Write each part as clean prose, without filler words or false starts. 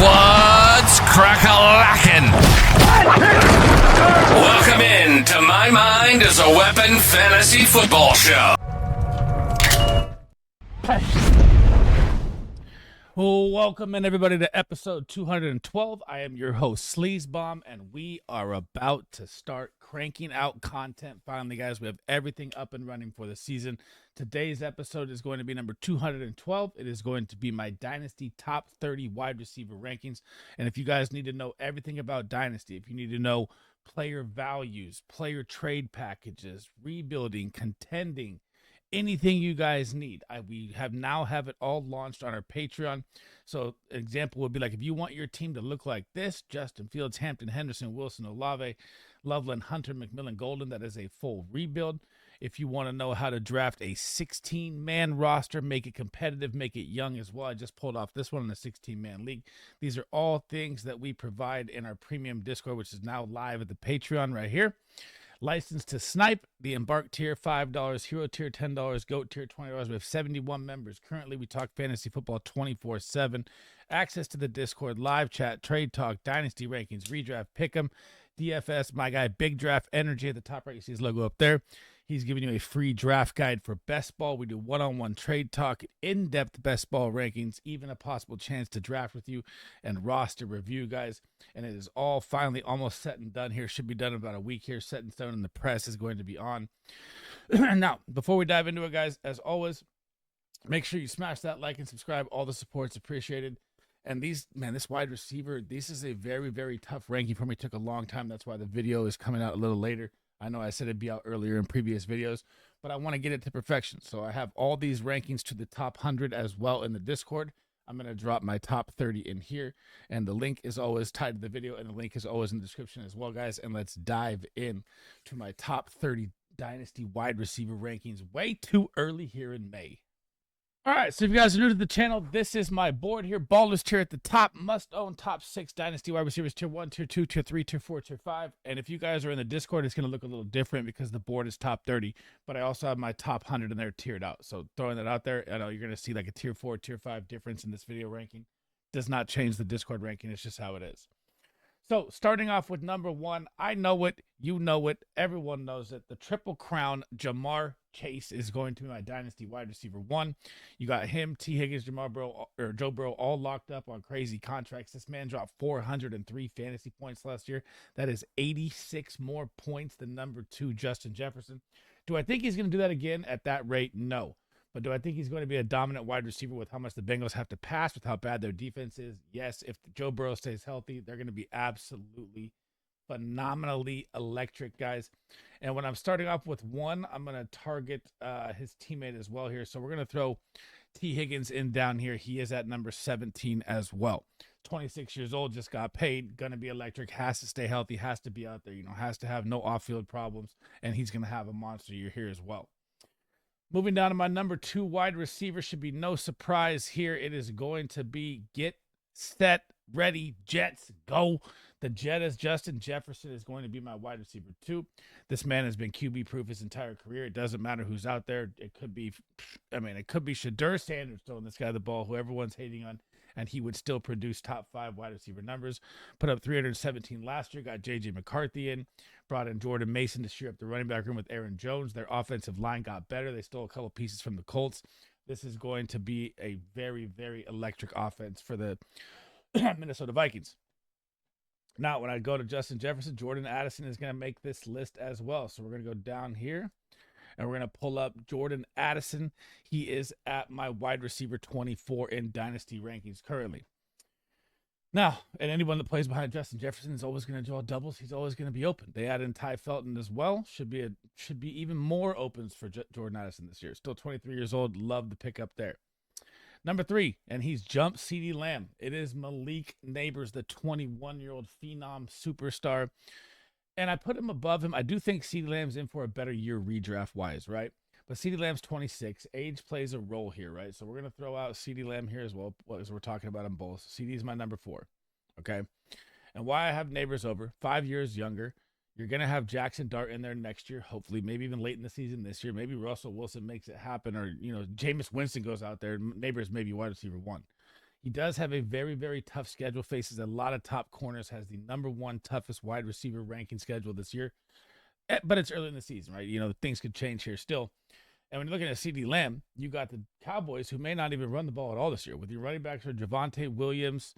What's crack-a-lackin'? Welcome in to My Mind is a Weapon Fantasy Football Show. Well, welcome in everybody to episode 212. I am your host, Sleez, and we are about to start cranking out content. Finally, guys, we have everything up and running for the season. Today's episode is going to be number 212. It is going to be my Dynasty top 30 wide receiver rankings. And if you guys need to know everything about Dynasty, if you need to know player values, player trade packages, rebuilding, contending, anything you guys need, we have it all launched on our Patreon. So an example would be like, if you want your team to look like this: Justin Fields, Hampton, Henderson, Wilson, Olave, Loveland, Hunter, McMillan, Golden, that is a full rebuild. If you want to know how to draft a 16-man roster, make it competitive, make it young as well, I just pulled off this one in a 16-man league. These are all things that we provide in our premium Discord, which is now live at the Patreon right here. Licensed to Snipe, the Embark tier $5, Hero tier $10, Goat tier $20. We have 71 members. Currently, we talk fantasy football 24/7. Access to the Discord, live chat, trade talk, Dynasty Rankings, Redraft, Pick'em, DFS. My guy, Big Draft Energy at the top right. You see his logo up there. He's giving you a free draft guide for best ball. We do one-on-one trade talk, in-depth best ball rankings, even a possible chance to draft with you, and roster review, guys. And it is all finally almost set and done here. Should be done in about a week here. Set in stone, and the press is going to be on. Now, before we dive into it, guys, as always, make sure you smash that like and subscribe. All the support's appreciated. And this wide receiver, this is a very, very tough ranking for me. It took a long time. That's why the video is coming out a little later. I know I said it'd be out earlier in previous videos, but I want to get it to perfection. So I have all these rankings to the top 100 as well in the Discord. I'm going to drop my top 30 in here, and the link is always tied to the video, and the link is always in the description as well, guys. And let's dive in to my top 30 Dynasty wide receiver rankings way too early here in May. All right, so if you guys are new to the channel, this is my board here. Ballers tier at the top, must-own top 6 Dynasty wide receivers, tier 1, tier 2, tier 3, tier 4, tier 5. And if you guys are in the Discord, it's going to look a little different because the board is top 30. But I also have my top 100 in there tiered out. So throwing that out there, I know you're going to see like a tier 4, tier 5 difference in this video ranking. Does not change the Discord ranking. It's just how it is. So starting off with number 1, I know it, you know it, everyone knows it. The Triple Crown, Jamar Chase, is going to be my Dynasty wide receiver 1. You got him, T. Higgins, Joe Burrow, all locked up on crazy contracts. This man dropped 403 fantasy points last year. That is 86 more points than number 2, Justin Jefferson. Do I think he's going to do that again at that rate? No. But do I think he's going to be a dominant wide receiver with how much the Bengals have to pass, with how bad their defense is? Yes. If Joe Burrow stays healthy, they're going to be absolutely phenomenally electric, guys. And when I'm starting off with 1, I'm going to target his teammate as well here. So we're going to throw T. Higgins in down here. He is at number 17 as well. 26 years old, just got paid, going to be electric, has to stay healthy, has to be out there, has to have no off-field problems, and he's going to have a monster year here as well. Moving down to my number 2 wide receiver, should be no surprise here. It is going to be get, set, ready, Jets, go. The Jet is Justin Jefferson is going to be my wide receiver 2. This man has been QB proof his entire career. It doesn't matter who's out there. It could be Shadur Sanders throwing this guy the ball, who everyone's hating on, and he would still produce top 5 wide receiver numbers. Put up 317 last year, got J.J. McCarthy in, brought in Jordan Mason to shore up the running back room with Aaron Jones. Their offensive line got better. They stole a couple pieces from the Colts. This is going to be a very, very electric offense for the Minnesota Vikings. Now, when I go to Justin Jefferson, Jordan Addison is going to make this list as well. So we're going to go down here, and we're going to pull up Jordan Addison. He is at my wide receiver 24 in Dynasty Rankings currently. Now, and anyone that plays behind Justin Jefferson is always going to draw doubles. He's always going to be open. They add in Ty Felton as well. Should be even more opens for Jordan Addison this year. Still 23 years old. Love the pick up there. Number 3, and he's jumped CeeDee Lamb. It is Malik Neighbors, the 21-year-old phenom superstar. And I put him above him. I do think CeeDee Lamb's in for a better year redraft-wise, right? But CeeDee Lamb's 26. Age plays a role here, right? So we're going to throw out CeeDee Lamb here as well, as we're talking about them both. CeeDee is my number 4, okay? And why I have Neighbors over, 5 years younger. You're going to have Jackson Dart in there next year, hopefully, maybe even late in the season this year. Maybe Russell Wilson makes it happen, or, Jameis Winston goes out there. Neighbors maybe wide receiver 1. He does have a very, very tough schedule, faces a lot of top corners, has the #1 toughest wide receiver ranking schedule this year. But it's early in the season, right? Things could change here still. And when you're looking at CeeDee Lamb, you got the Cowboys who may not even run the ball at all this year. With your running backs are Javonte Williams,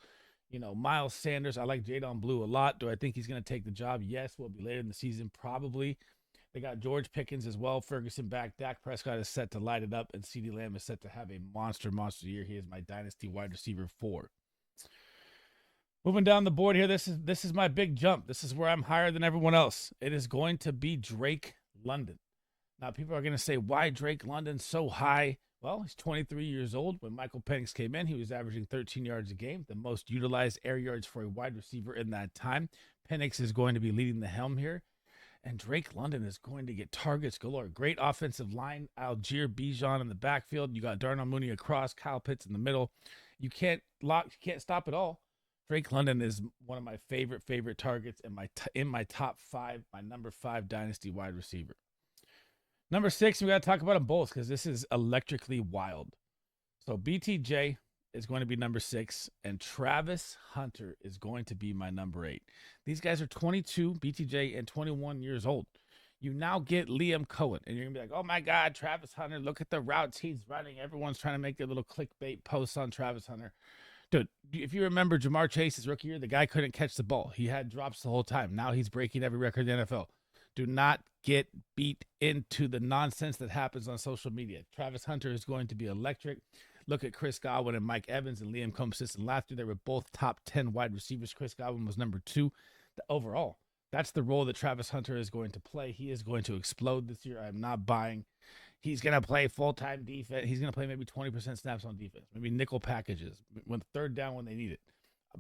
Miles Sanders. I like Jadon Blue a lot. Do I think he's going to take the job? Yes. Will it be later in the season? Probably. They got George Pickens as well. Ferguson back. Dak Prescott is set to light it up, and CeeDee Lamb is set to have a monster year. He is my Dynasty wide receiver 4. Moving down the board here, this is my big jump. This is where I'm higher than everyone else. It is going to be Drake London. Now, people are going to say, why Drake London so high? Well, he's 23 years old. When Michael Penix came in, he was averaging 13 yards a game, the most utilized air yards for a wide receiver in that time. Penix is going to be leading the helm here. And Drake London is going to get targets galore. Great offensive line. Algier Bijan in the backfield. You got Darnell Mooney across, Kyle Pitts in the middle. You can't stop it all. Drake London is one of my favorite targets in my top 5, my number 5 Dynasty wide receiver. Number 6, we got to talk about them both because this is electrically wild. So BTJ is going to be number 6, and Travis Hunter is going to be my number 8. These guys are 22, BTJ, and 21 years old. You now get Liam Cohen, and you're going to be like, oh my God, Travis Hunter, look at the routes he's running. Everyone's trying to make their little clickbait posts on Travis Hunter. Dude, if you remember Jamar Chase's rookie year, the guy couldn't catch the ball. He had drops the whole time. Now he's breaking every record in the NFL. Do not get beat into the nonsense that happens on social media. Travis Hunter is going to be electric. Look at Chris Godwin and Mike Evans and Liam Cohen consistent last year. They were both top 10 wide receivers. Chris Godwin was number 2 overall. That's the role that Travis Hunter is going to play. He is going to explode this year. I'm not buying. He's going to play full-time defense. He's going to play maybe 20% snaps on defense, maybe nickel packages, when third down when they need it.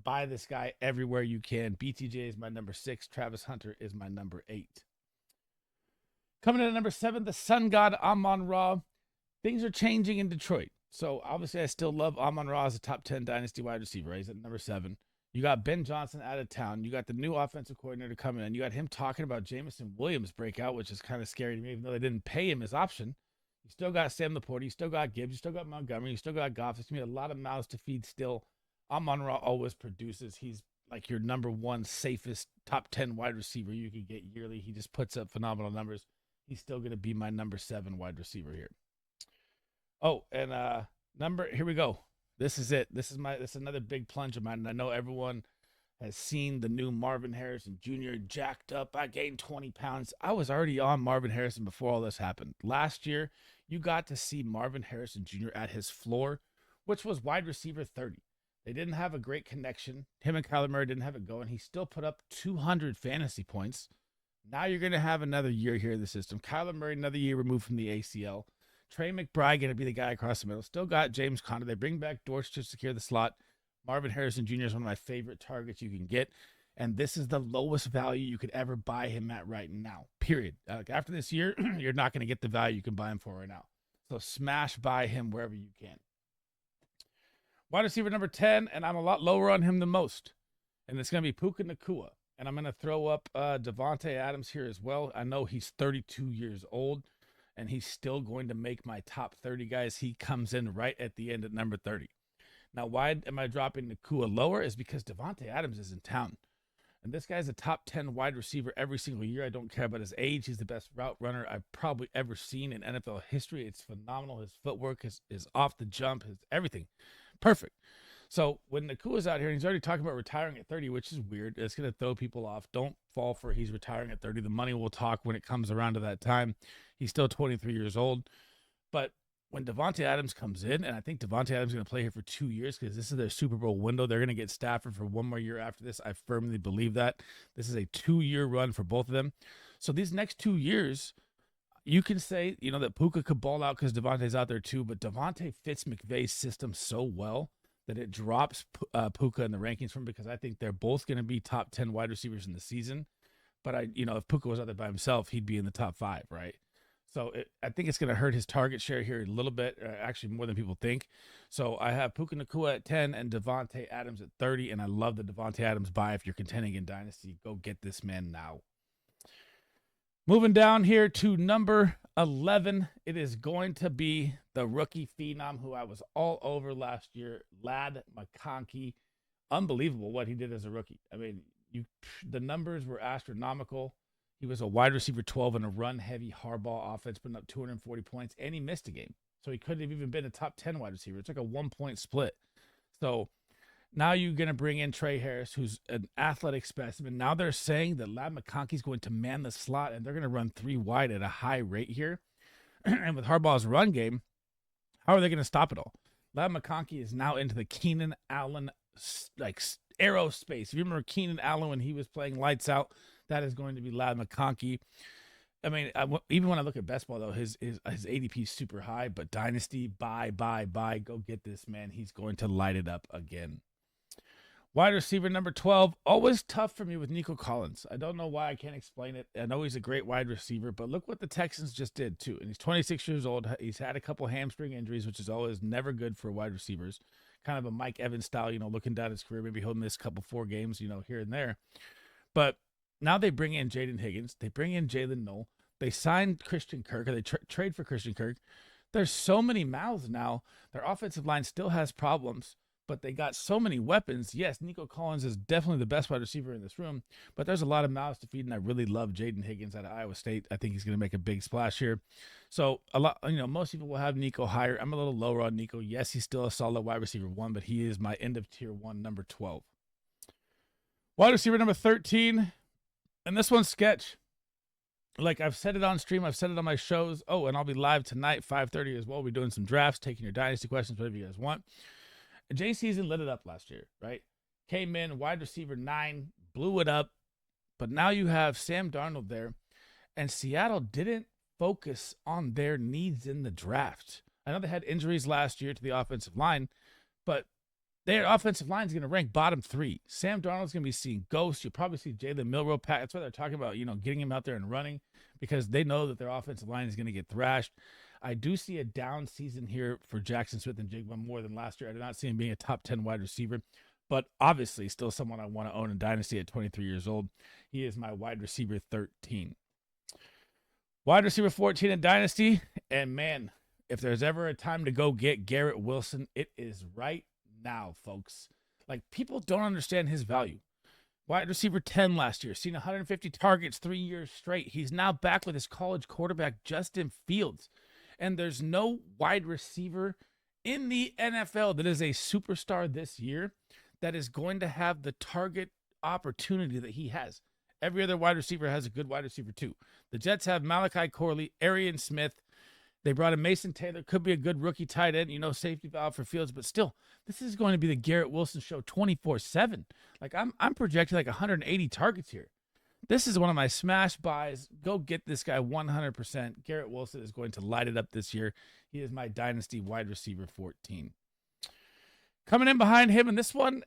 Buy this guy everywhere you can. BTJ is my number 6. Travis Hunter is my number 8. Coming in at number 7, the Sun God Amon-Ra. Things are changing in Detroit. So, obviously, I still love Amon-Ra as a top 10 Dynasty wide receiver. Right? He's at number 7. You got Ben Johnson out of town. You got the new offensive coordinator coming in. You got him talking about Jameson Williams breakout, which is kind of scary to me, even though they didn't pay him his option. You still got Sam Laporta. You still got Gibbs. You still got Montgomery. You still got Goff. There's going to be a lot of mouths to feed still. Amon-Ra always produces. He's like your number 1 safest top 10 wide receiver you could get yearly. He just puts up phenomenal numbers. He's still going to be my number 7 wide receiver here. Oh, and here we go. This is it. This is another big plunge of mine. And I know everyone has seen the new Marvin Harrison Jr. jacked up. I gained 20 pounds. I was already on Marvin Harrison before all this happened. Last year, you got to see Marvin Harrison Jr. at his floor, which was wide receiver 30. They didn't have a great connection. Him and Kyler Murray didn't have it going. He still put up 200 fantasy points. Now you're going to have another year here in the system. Kyler Murray, another year removed from the ACL. Trey McBride going to be the guy across the middle. Still got James Conner. They bring back Dortch to secure the slot. Marvin Harrison Jr. is one of my favorite targets you can get. And this is the lowest value you could ever buy him at right now, period. After this year, you're not going to get the value you can buy him for right now. So smash buy him wherever you can. Wide receiver number 10, and I'm a lot lower on him than most. And it's going to be Puka Nacua. And I'm going to throw up Devontae Adams here as well. I know he's 32 years old, and he's still going to make my top 30 guys. He comes in right at the end at number 30. Now, why am I dropping Nacua lower? Is because Devontae Adams is in town. And this guy's a top 10 wide receiver every single year. I don't care about his age. He's the best route runner I've probably ever seen in NFL history. It's phenomenal. His footwork is off the jump. His everything. Perfect. So when Nakua's out here, and he's already talking about retiring at 30, which is weird. It's going to throw people off. Don't fall for he's retiring at 30. The money will talk when it comes around to that time. He's still 23 years old. But when Devontae Adams comes in, and I think Devontae Adams is going to play here for 2 years because this is their Super Bowl window. They're going to get Stafford for 1 more year after this. I firmly believe that. This is a 2-year run for both of them. So these next 2 years, you can say, that Puka could ball out because Devontae's out there too, but Devontae fits McVay's system so well that it drops Puka in the rankings from him because I think they're both going to be top 10 wide receivers in the season. But if Puka was out there by himself, he'd be in the top 5, right? So I think it's going to hurt his target share here a little bit, actually more than people think. So I have Puka Nacua at 10 and Devontae Adams at 30, and I love the Devontae Adams buy. If you're contending in Dynasty, go get this man now. Moving down here to number 11, it is going to be the rookie phenom who I was all over last year, Ladd McConkey. Unbelievable what he did as a rookie. I mean, the numbers were astronomical. He was a wide receiver 12 in a run-heavy hardball offense, putting up 240 points, and he missed a game. So he couldn't have even been a top 10 wide receiver. It's like a 1-point split. So now you're going to bring in Trey Harris, who's an athletic specimen. Now they're saying that Ladd McConkey's going to man the slot, and they're going to run 3 wide at a high rate here. And with Harbaugh's run game, how are they going to stop it all? Ladd McConkey is now into the Keenan Allen aerospace. If you remember Keenan Allen when he was playing lights out, that is going to be Ladd McConkey. I mean, even when I look at best ball, though, his ADP is super high, but Dynasty, buy. Go get this, man. He's going to light it up again. Wide receiver number 12, always tough for me with Nico Collins. I don't know why. I can't explain it. I know he's a great wide receiver, but look what the Texans just did, too. And he's 26 years old. He's had a couple hamstring injuries, which is always never good for wide receivers. Kind of a Mike Evans style, looking down his career. Maybe he'll miss a couple 4 games, here and there. But now they bring in Jaden Higgins. They bring in Jalen Noel. They signed Christian Kirk, or they trade for Christian Kirk. There's so many mouths now. Their offensive line still has problems, but they got so many weapons. Yes, Nico Collins is definitely the best wide receiver in this room, but there's a lot of mouths to feed, and I really love Jaden Higgins out of Iowa State. I think he's going to make a big splash here. So most people will have Nico higher. I'm a little lower on Nico. Yes, he's still a solid wide receiver 1, but he is my end of tier 1, number 12. Wide receiver number 13, and this one's sketch. Like I've said it on stream, I've said it on my shows. Oh, and I'll be live tonight, 5:30 as well. We're doing some drafts, taking your dynasty questions, whatever you guys want. Jay Season lit it up last year, right? Came in, wide receiver 9, blew it up. But now you have Sam Darnold there, and Seattle didn't focus on their needs in the draft. I know they had injuries last year to the offensive line, but their offensive line is going to rank bottom 3. Sam Darnold's going to be seeing ghosts. You'll probably see Jalen Milroe. That's why they're talking about, getting him out there and running, because they know that their offensive line is going to get thrashed. I do see a down season here for Jackson Smith and Jigba more than last year. I did not see him being a top 10 wide receiver, but obviously still someone I want to own in Dynasty at 23 years old. He is my wide receiver 13. Wide receiver 14 in Dynasty, and man, if there's ever a time to go get Garrett Wilson, it is right now, folks. Like, people don't understand his value. Wide receiver 10 last year, seen 150 targets 3 years straight. He's now back with his college quarterback, Justin Fields. And there's no wide receiver in the NFL that is a superstar this year that is going to have the target opportunity that he has. Every other wide receiver has a good wide receiver too. The Jets have Malachi Corley, Arian Smith. They brought in Mason Taylor, could be a good rookie tight end, safety valve for Fields, but still, this is going to be the Garrett Wilson show 24/7. Like, I'm projecting like 180 targets here. This is one of my smash buys. Go get this guy 100%. Garrett Wilson is going to light it up this year. He is my Dynasty wide receiver 14. Coming in behind him in this one,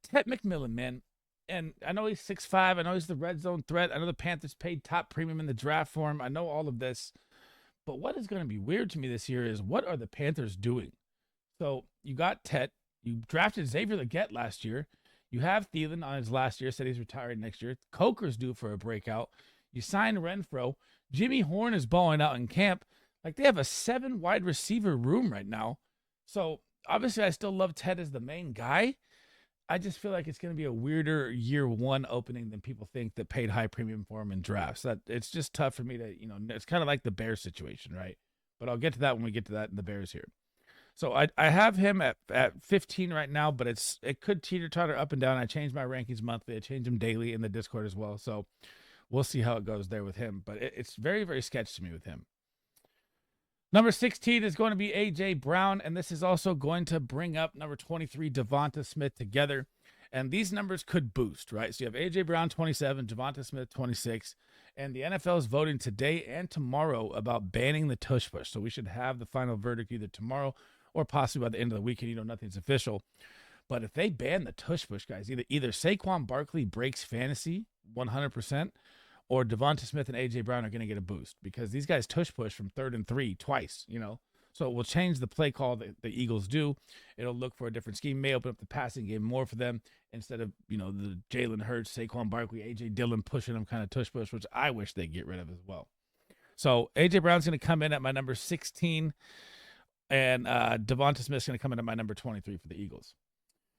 Ted McMillan, man. And I know he's 6'5". I know he's the red zone threat. I know the Panthers paid top premium in the draft for him. I know all of this. But what is going to be weird to me this year is, what are the Panthers doing? So you got Tet. You drafted Xavier Legette last year. You have Thielen on his last year, said he's retiring next year. Coker's due for a breakout. You signed Renfro. Jimmy Horn is balling out in camp. Like, they have a 7 wide receiver room right now. So obviously I still love Tet as the main guy. I just feel like it's going to be a weirder year 1 opening than people think that paid high premium for him in drafts. That it's just tough for me to, it's kind of like the Bears situation, right? But I'll get to that when we get to that in the Bears here. So I have him at 15 right now, but it could teeter-totter up and down. I change my rankings monthly. I change them daily in the Discord as well. So we'll see how it goes there with him. But it's very, very sketchy to me with him. Number 16 is going to be A.J. Brown, and this is also going to bring up number 23, Devonta Smith, together. And these numbers could boost, right? So you have A.J. Brown, 27, Devonta Smith, 26. And the NFL is voting today and tomorrow about banning the tush push. So we should have the final verdict either tomorrow or possibly by the end of the weekend. Nothing's official. But if they ban the tush push, guys, either Saquon Barkley breaks fantasy 100%, or Devonta Smith and A.J. Brown are going to get a boost, because these guys tush push from 3rd and 3 twice, So So we'll change the play call that the Eagles do. It'll look for a different scheme, may open up the passing game more for them instead of, the Jalen Hurts, Saquon Barkley, A.J. Dillon pushing them kind of tush push, which I wish they'd get rid of as well. So A.J. Brown's going to come in at my number 16, and Devonta Smith's going to come in at my number 23 for the Eagles.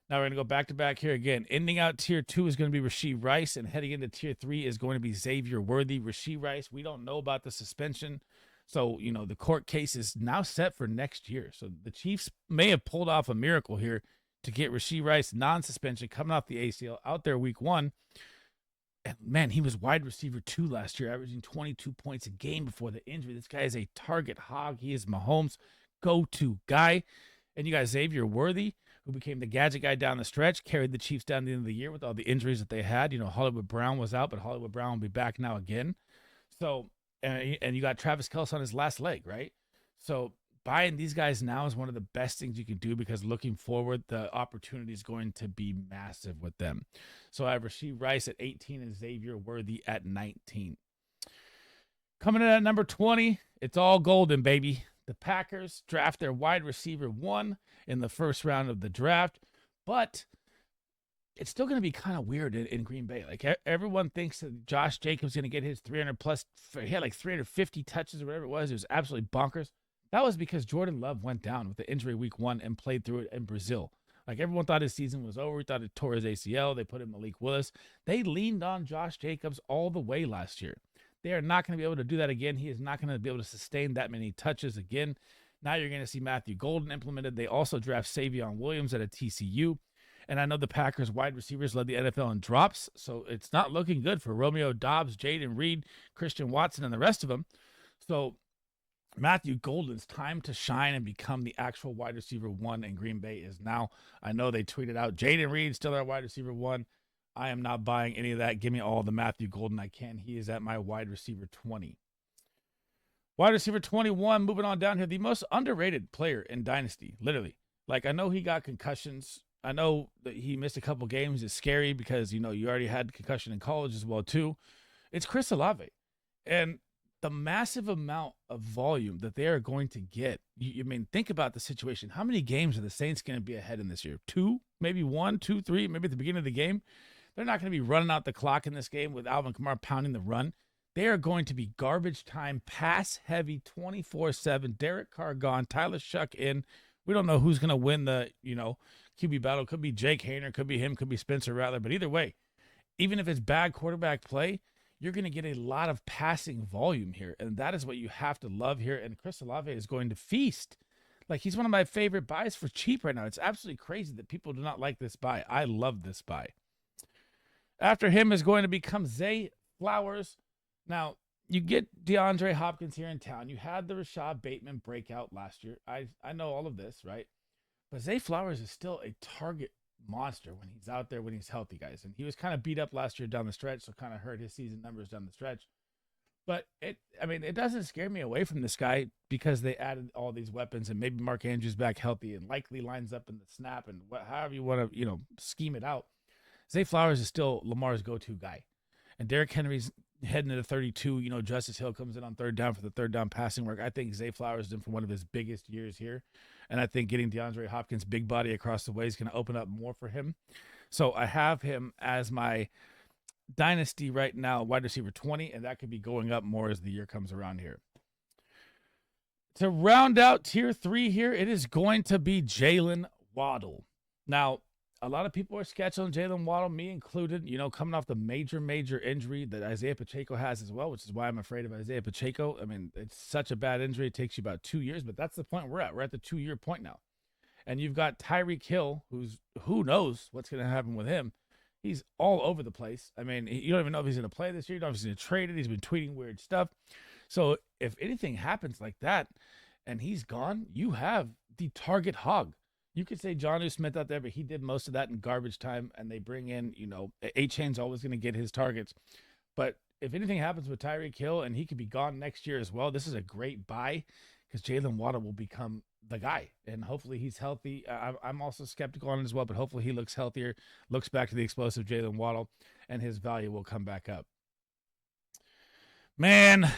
Now we're going to go back-to-back here again. Ending out Tier 2 is going to be Rashee Rice, and heading into Tier 3 is going to be Xavier Worthy. Rashee Rice, we don't know about the suspension. So, the court case is now set for next year. So the Chiefs may have pulled off a miracle here to get Rashee Rice non-suspension coming off the ACL out there week 1. And, man, he was wide receiver 2 last year, averaging 22 points a game before the injury. This guy is a target hog. He is Mahomes' go-to guy. And you got Xavier Worthy, who became the gadget guy down the stretch, carried the Chiefs down the end of the year with all the injuries that they had. Hollywood Brown was out, but Hollywood Brown will be back now again. So, and you got Travis Kelce on his last leg, right? So buying these guys now is one of the best things you can do because looking forward, the opportunity is going to be massive with them. So I have Rashee Rice at 18 and Xavier Worthy at 19. Coming in at number 20, it's all golden, baby. The Packers draft their wide receiver 1 in the first round of the draft, but it's still going to be kind of weird in Green Bay. Like everyone thinks that Josh Jacobs going to get his 300 plus. He had like 350 touches or whatever it was. It was absolutely bonkers. That was because Jordan Love went down with the injury week 1 and played through it in Brazil. Like everyone thought his season was over. We thought it tore his ACL. They put in Malik Willis. They leaned on Josh Jacobs all the way last year. They are not going to be able to do that again. He is not going to be able to sustain that many touches again. Now you're going to see Matthew Golden implemented. They also draft Savion Williams at a TCU. And I know the Packers wide receivers led the NFL in drops, so it's not looking good for Romeo Doubs, Jaden Reed, Christian Watson, and the rest of them. So Matthew Golden's time to shine and become the actual wide receiver 1 in Green Bay is now. I know they tweeted out, Jaden Reed still our wide receiver 1. I am not buying any of that. Give me all the Matthew Golden I can. He is at my wide receiver 20. Wide receiver 21, moving on down here. The most underrated player in Dynasty, literally. Like, I know he got concussions. I know that he missed a couple games. It's scary because, you already had concussion in college as well, too. It's Chris Olave. And the massive amount of volume that they are going to get. Think about the situation. How many games are the Saints going to be ahead in this year? 2? Maybe 1, 2, 3, maybe at the beginning of the game. They're not going to be running out the clock in this game with Alvin Kamara pounding the run. They are going to be garbage time, pass heavy, 24/7. Derek Carr gone, Tyler Shuck in. We don't know who's going to win the, QB battle. Could be Jake Haener, could be him, could be Spencer Rattler. But either way, even if it's bad quarterback play, you're going to get a lot of passing volume here. And that is what you have to love here. And Chris Olave is going to feast. Like, he's one of my favorite buys for cheap right now. It's absolutely crazy that people do not like this buy. I love this buy. After him is going to become Zay Flowers. Now, you get DeAndre Hopkins here in town. You had the Rashad Bateman breakout last year. I know all of this, right? But Zay Flowers is still a target monster when he's out there, when he's healthy, guys. And he was kind of beat up last year down the stretch, so kind of hurt his season numbers down the stretch. But it doesn't scare me away from this guy because they added all these weapons, and maybe Mark Andrews back healthy and likely lines up in the snap and however you want to, scheme it out. Zay Flowers is still Lamar's go-to guy. And Derrick Henry's heading into 32. Justice Hill comes in on third down for the third down passing work. I think Zay Flowers is in for one of his biggest years here. And I think getting DeAndre Hopkins' big body across the way is going to open up more for him. So I have him as my Dynasty right now, wide receiver 20, and that could be going up more as the year comes around here. To round out tier 3 here, it is going to be Jalen Waddle. Now, a lot of people are sketchy on Jalen Waddle, me included, coming off the major injury that Isaiah Pacheco has as well, which is why I'm afraid of Isaiah Pacheco. It's such a bad injury. It takes you about 2 years, but that's the point we're at. We're at the 2-year point now. And you've got Tyreek Hill, who knows what's going to happen with him. He's all over the place. You don't even know if he's going to play this year. You don't know if he's going to trade it. He's been tweeting weird stuff. So if anything happens like that and he's gone, you have the target hog. You could say Jonnu Smith out there, but he did most of that in garbage time, and they bring in, A-Chain's always going to get his targets. But if anything happens with Tyreek Hill, and he could be gone next year as well, this is a great buy because Jalen Waddle will become the guy, and hopefully he's healthy. I'm also skeptical on it as well, but hopefully he looks healthier, looks back to the explosive Jalen Waddle, and his value will come back up. Man,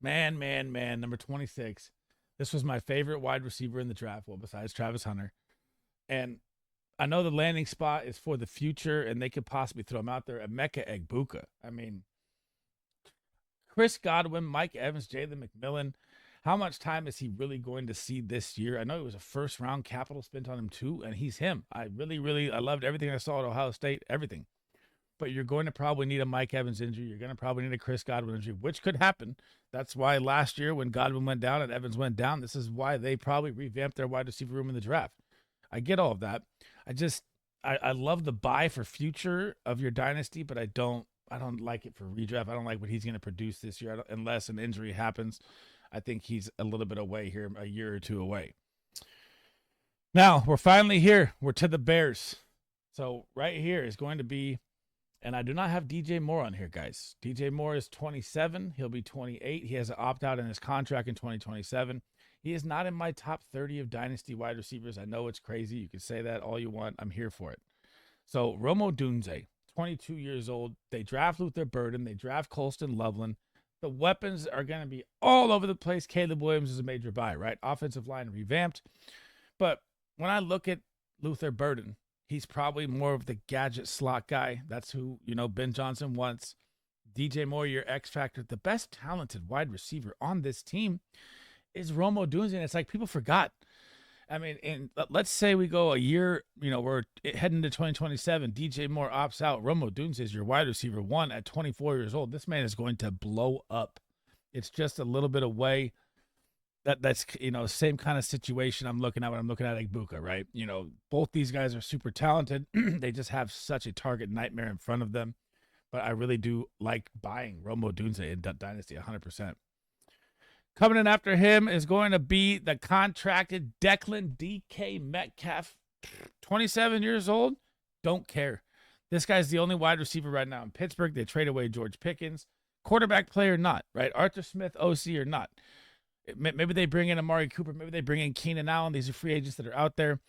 number 26. This was my favorite wide receiver in the draft, well, besides Travis Hunter. And I know the landing spot is for the future, and they could possibly throw him out there. Emeka Egbuka. I mean, Chris Godwin, Mike Evans, Jalen McMillan. How much time is he really going to see this year? I know it was a first-round capital spent on him too, and he's him. I loved everything I saw at Ohio State, everything. But you're going to probably need a Mike Evans injury. You're going to probably need a Chris Godwin injury, which could happen. That's why last year when Godwin went down and Evans went down, this is why they probably revamped their wide receiver room in the draft. I get all of that. I love the buy for future of your dynasty, but I don't like it for redraft. I don't like what he's going to produce this year unless an injury happens. I think he's a little bit away here, a year or two away. Now, we're finally here. We're to the Bears. So right here is going to be, and I do not have DJ Moore on here, guys. DJ Moore is 27. He'll be 28. He has an opt-out in his contract in 2027. He is not in my top 30 of dynasty wide receivers. I know it's crazy. You can say that all you want. I'm here for it. So Rome Odunze, 22 years old. They draft Luther Burden. They draft Colston Loveland. The weapons are going to be all over the place. Caleb Williams is a major buy, right? Offensive line revamped. But when I look at Luther Burden, he's probably more of the gadget slot guy. That's who, Ben Johnson wants. DJ Moore, your X factor. The best talented wide receiver on this team is Rome Odunze, and it's like people forgot. I mean, and let's say we go a year, we're heading to 2027. DJ Moore opts out. Rome Odunze is your wide receiver 1 at 24 years old. This man is going to blow up. It's just a little bit away. That's same kind of situation I'm looking at when I'm looking at Egbuka, right? Both these guys are super talented. They just have such a target nightmare in front of them. But I really do like buying Rome Odunze in Dynasty 100%. Coming in after him is going to be the contracted Declan DK Metcalf, 27 years old. Don't care. This guy's the only wide receiver right now in Pittsburgh. They trade away George Pickens. Quarterback play or not, right? Arthur Smith, OC or not. Maybe they bring in Amari Cooper. Maybe they bring in Keenan Allen. These are free agents that are out there.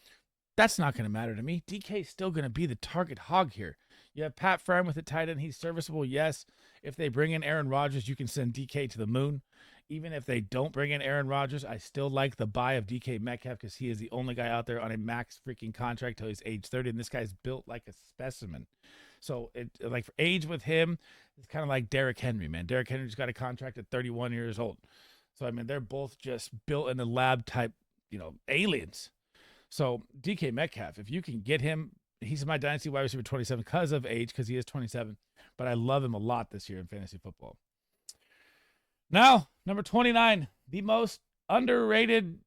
That's not going to matter to me. DK is still going to be the target hog here. You have Pat Fryman with the tight end. He's serviceable, yes. If they bring in Aaron Rodgers, you can send DK to the moon. Even if they don't bring in Aaron Rodgers, I still like the buy of DK Metcalf because he is the only guy out there on a max freaking contract till he's age 30, and this guy's built like a specimen. So, for age with him, it's kind of like Derrick Henry, man. Derrick Henry just got a contract at 31 years old. So, I mean, they're both just built in the lab type, aliens. So, DK Metcalf, if you can get him, he's my dynasty wide receiver 27 because of age, because he is 27. But I love him a lot this year in fantasy football. Now, number 29, the most underrated,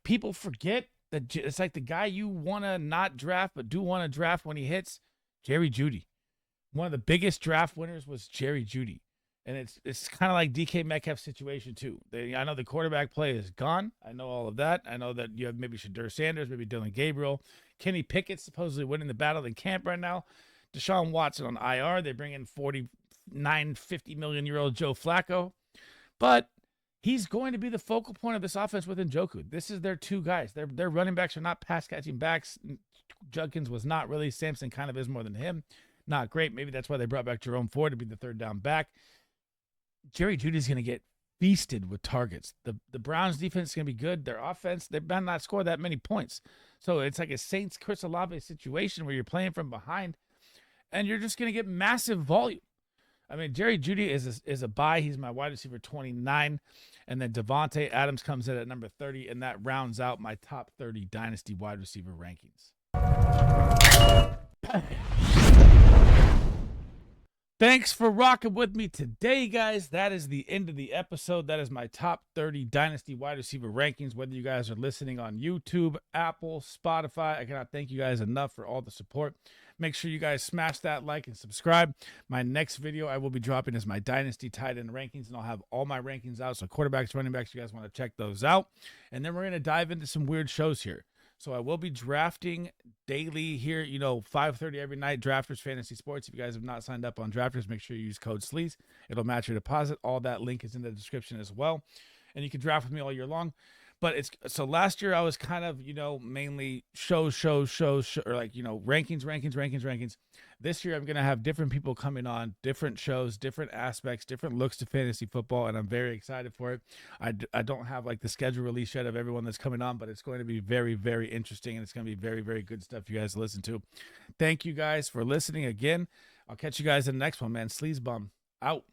people forget that it's like the guy you want to not draft, but do want to draft when he hits, Jerry Jeudy. One of the biggest draft winners was Jerry Jeudy. And it's kind of like DK Metcalf's situation too. I know the quarterback play is gone. I know all of that. I know that you have maybe Shadur Sanders, maybe Dylan Gabriel. Kenny Pickett supposedly winning the battle in camp right now. Deshaun Watson on IR. They bring in 50 million-year-old Joe Flacco. But he's going to be the focal point of this offense with Njoku. This is their two guys. Their running backs are not pass-catching backs. Judkins was not really. Sampson kind of is more than him. Not great. Maybe that's why they brought back Jerome Ford to be the third down back. Jerry Jeudy's going to get feasted with targets. The Browns defense is going to be good. Their offense, they better not score that many points. So it's like a Saints Chris Olave situation where you're playing from behind and you're just going to get massive volume. I mean, Jerry Jeudy is a buy. He's my wide receiver 29. And then Devontae Adams comes in at number 30, and that rounds out my top 30 dynasty wide receiver rankings. Thanks for rocking with me today, guys. That is the end of the episode. That is my top 30 dynasty wide receiver rankings. Whether you guys are listening on YouTube, Apple, Spotify, I cannot thank you guys enough for all the support. Make sure you guys smash that like and subscribe. My next video I will be dropping is my dynasty tight end rankings, and I'll have all my rankings out. So quarterbacks, running backs, you guys want to check those out. And then we're going to dive into some weird shows here. So I will be drafting daily here, 5:30 every night, Drafters Fantasy Sports. If you guys have not signed up on Drafters, make sure you use code Sleez. It'll match your deposit. All that link is in the description as well. And you can draft with me all year long. But it's so last year I was kind of, mainly shows, or like, rankings. This year I'm going to have different people coming on, different shows, different aspects, different looks to fantasy football, and I'm very excited for it. I don't have like the schedule release yet of everyone that's coming on, but it's going to be very, very interesting, and it's going to be very, very good stuff for you guys to listen to. Thank you guys for listening again. I'll catch you guys in the next one, man. Sleez Bum out.